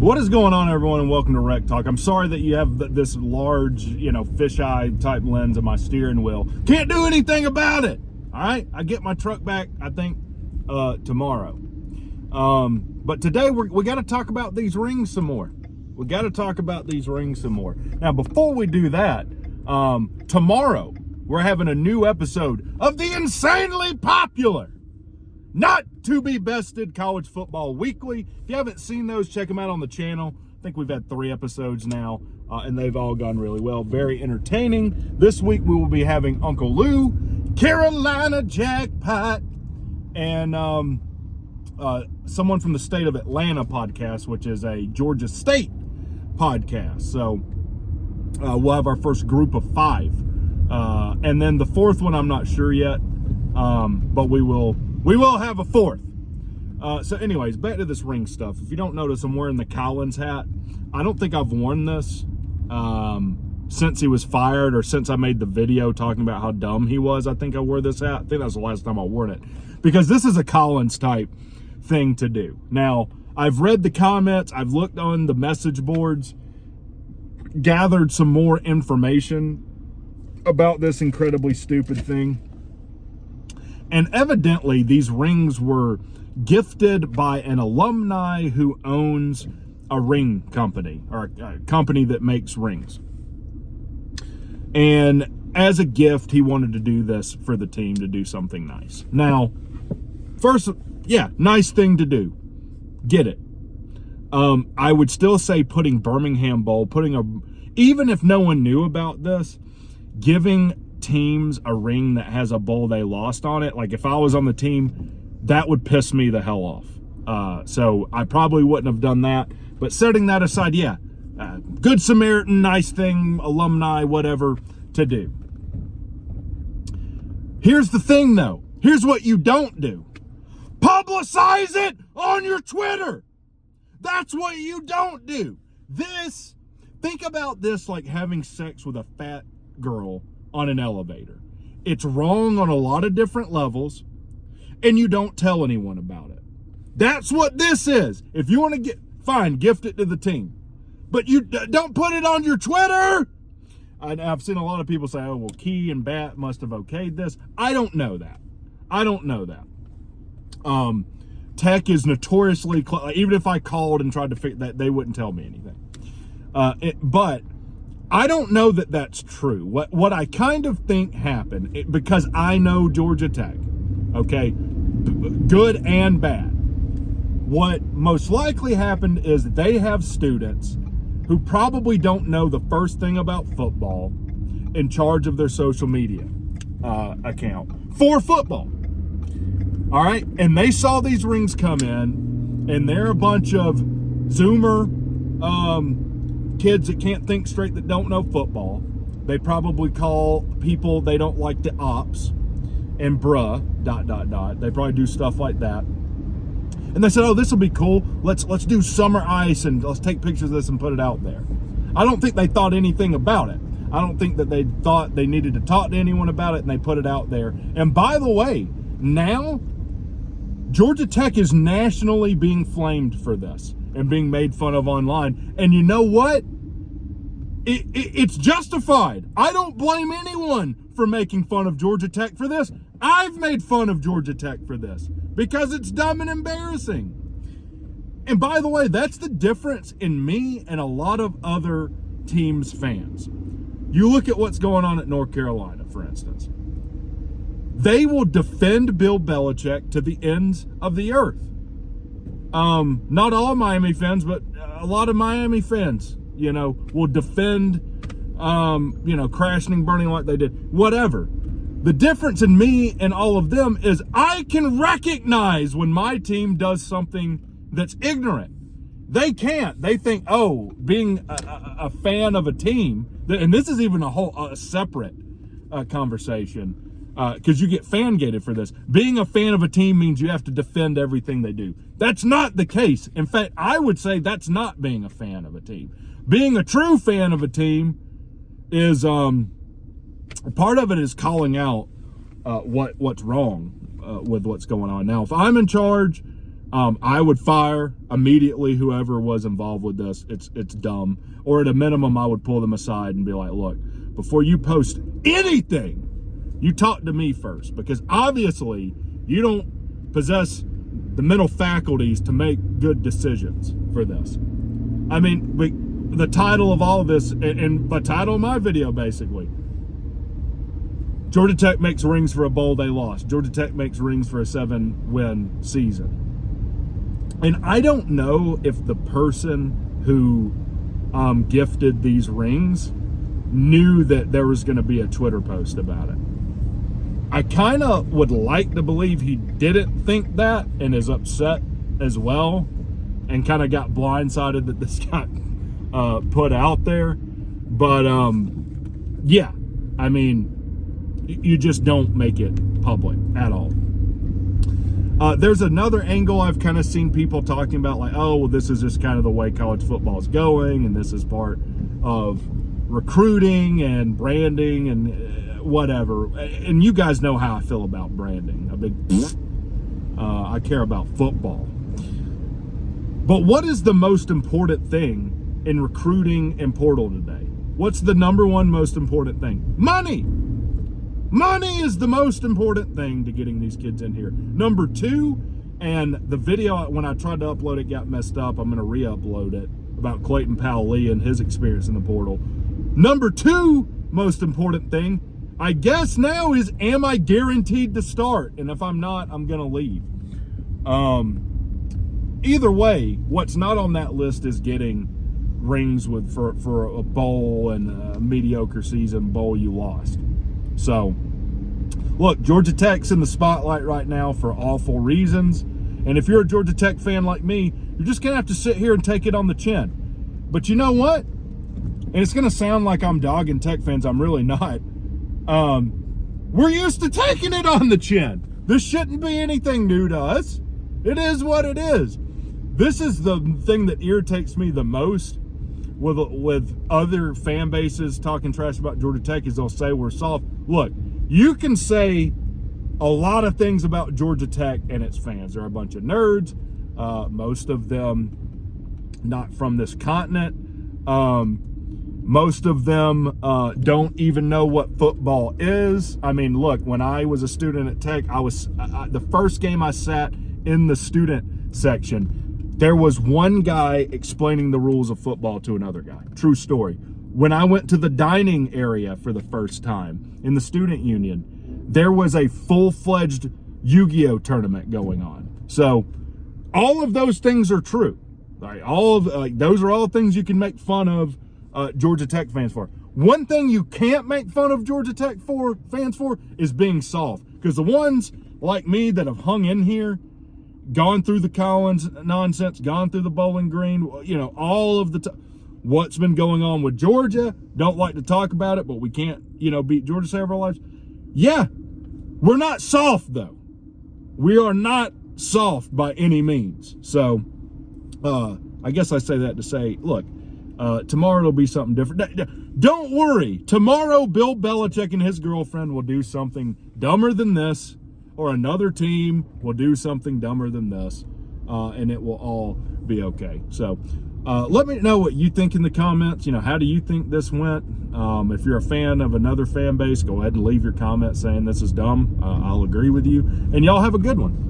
What is going on, everyone, and welcome to Rec Talk. I'm sorry that you have this large, fisheye type lens of my steering wheel. Can't do anything about it. All right, I get my truck back, I think, tomorrow. But today we got to talk about these rings some more. Now, before we do that, tomorrow we're having a new episode of the insanely popular, not to be bested College Football Weekly. If you haven't seen those, check them out on the channel. I think we've had 3 episodes now, and they've all gone really well. Very entertaining. This week we will be having Uncle Lou, Carolina Jackpot, and someone from the state of Atlanta podcast, which is a Georgia State podcast. So we'll have our first group of 5. And then the 4th one, I'm not sure yet, but we will have a 4th. So anyways, back to this ring stuff. If you don't notice, I'm wearing the Collins hat. I don't think I've worn this since he was fired, or since I made the video talking about how dumb he was. I think I wore this hat. I think that was the last time I wore it, because this is a Collins type thing to do. Now, I've read the comments, I've looked on the message boards, gathered some more information about this incredibly stupid thing. And evidently, these rings were gifted by an alumni who owns a ring company, or a company that makes rings. And as a gift, he wanted to do this for the team, to do something nice. Now, first, yeah, nice thing to do. Get it. I would still say putting Birmingham Bowl, even if no one knew about this, giving teams a ring that has a bowl they lost on it. Like, if I was on the team, that would piss me the hell off. So I probably wouldn't have done that. But setting that aside, yeah, good Samaritan, nice thing, alumni, whatever to do. Here's the thing, though. Here's what you don't do. Publicize it on your Twitter. That's what you don't do. Think about this like having sex with a fat girl on an elevator. It's wrong on a lot of different levels, and you don't tell anyone about it. That's what this is. If you want to gift it to the team, but you don't put it on your Twitter. I've seen a lot of people say, oh, well, Key and Bat must have okayed this. I don't know that. Tech is notoriously, even if I called and tried to figure that, they wouldn't tell me anything. But I don't know that that's true. What I kind of think happened, because I know Georgia Tech, okay, good and bad. What most likely happened is they have students who probably don't know the first thing about football in charge of their social media account for football. All right, and they saw these rings come in, and they're a bunch of Zoomer kids that can't think straight, that don't know football. They probably call people they don't like the ops and bruh, ... They probably do stuff like that. And they said, oh, this will be cool. Let's do summer ice, and let's take pictures of this and put it out there. I don't think they thought anything about it. I don't think that they thought they needed to talk to anyone about it, and they put it out there. And by the way, now Georgia Tech is nationally being flamed for this and being made fun of online. And you know what? It's justified. I don't blame anyone for making fun of Georgia Tech for this. I've made fun of Georgia Tech for this because it's dumb and embarrassing. And by the way, that's the difference in me and a lot of other teams' fans. You look at what's going on at North Carolina, for instance. They will defend Bill Belichick to the ends of the earth. Not all Miami fans, but a lot of Miami fans, will defend, crashing and burning like they did. Whatever. The difference in me and all of them is I can recognize when my team does something that's ignorant. They can't. They think, oh, being a fan of a team, and this is even a separate conversation, because you get fan-gated for this. Being a fan of a team means you have to defend everything they do. That's not the case. In fact, I would say that's not being a fan of a team. Being a true fan of a team is, part of it is calling out what's wrong with what's going on. Now, if I'm in charge, I would fire immediately whoever was involved with this. It's dumb. Or at a minimum, I would pull them aside and be like, look, before you post anything, you talk to me first, because obviously you don't possess the mental faculties to make good decisions for this. I mean, the title of all of this, and the title of my video basically, Georgia Tech makes rings for a bowl they lost. Georgia Tech makes rings for a 7-win season. And I don't know if the person who gifted these rings knew that there was going to be a Twitter post about it. I kind of would like to believe he didn't think that and is upset as well, and kind of got blindsided that this got put out there. But yeah, I mean, you just don't make it public at all. There's another angle I've kind of seen people talking about, like, oh, well, this is just kind of the way college football is going, and this is part of recruiting and branding and whatever. And you guys know how I feel about branding. I care about football. But what is the most important thing in recruiting and portal today? What's the number one most important thing? Money! Money is the most important thing to getting these kids in here. Number two, and the video, when I tried to upload it, got messed up. I'm going to re-upload it, about Clayton Powell-Lee and his experience in the portal. Number two most important thing, I guess now, is, am I guaranteed to start? And if I'm not, I'm going to leave. Either way, what's not on that list is getting rings for a bowl and a mediocre season bowl you lost. So, look, Georgia Tech's in the spotlight right now for awful reasons. And if you're a Georgia Tech fan like me, you're just going to have to sit here and take it on the chin. But you know what? And it's going to sound like I'm dogging Tech fans. I'm really not. We're used to taking it on the chin. This shouldn't be anything new to us. It is what it is. This is the thing that irritates me the most with other fan bases talking trash about Georgia Tech, is they'll say we're soft. Look, you can say a lot of things about Georgia Tech and its fans. They're a bunch of nerds, most of them not from this continent. Most of them don't even know what football is. I mean, look, when I was a student at Tech, the first game I sat in the student section, there was one guy explaining the rules of football to another guy. True story. When I went to the dining area for the first time in the student union, there was a full-fledged Yu-Gi-Oh tournament going on. So all of those things are true. Right? Those are all things you can make fun of Georgia Tech fans for. One thing you can't make fun of Georgia Tech fans for is being soft. Because the ones like me that have hung in here, gone through the Collins nonsense, gone through the Bowling Green, you know, all of what's been going on with Georgia. Don't like to talk about it, but we can't, beat Georgia save our lives. Yeah, we're not soft, though. We are not soft by any means. So, I guess I say that to say, look, tomorrow it'll be something different. Don't worry. Tomorrow, Bill Belichick and his girlfriend will do something dumber than this, or another team will do something dumber than this, and it will all be okay. So let me know what you think in the comments. How do you think this went? If you're a fan of another fan base, go ahead and leave your comment saying this is dumb. I'll agree with you. And y'all have a good one.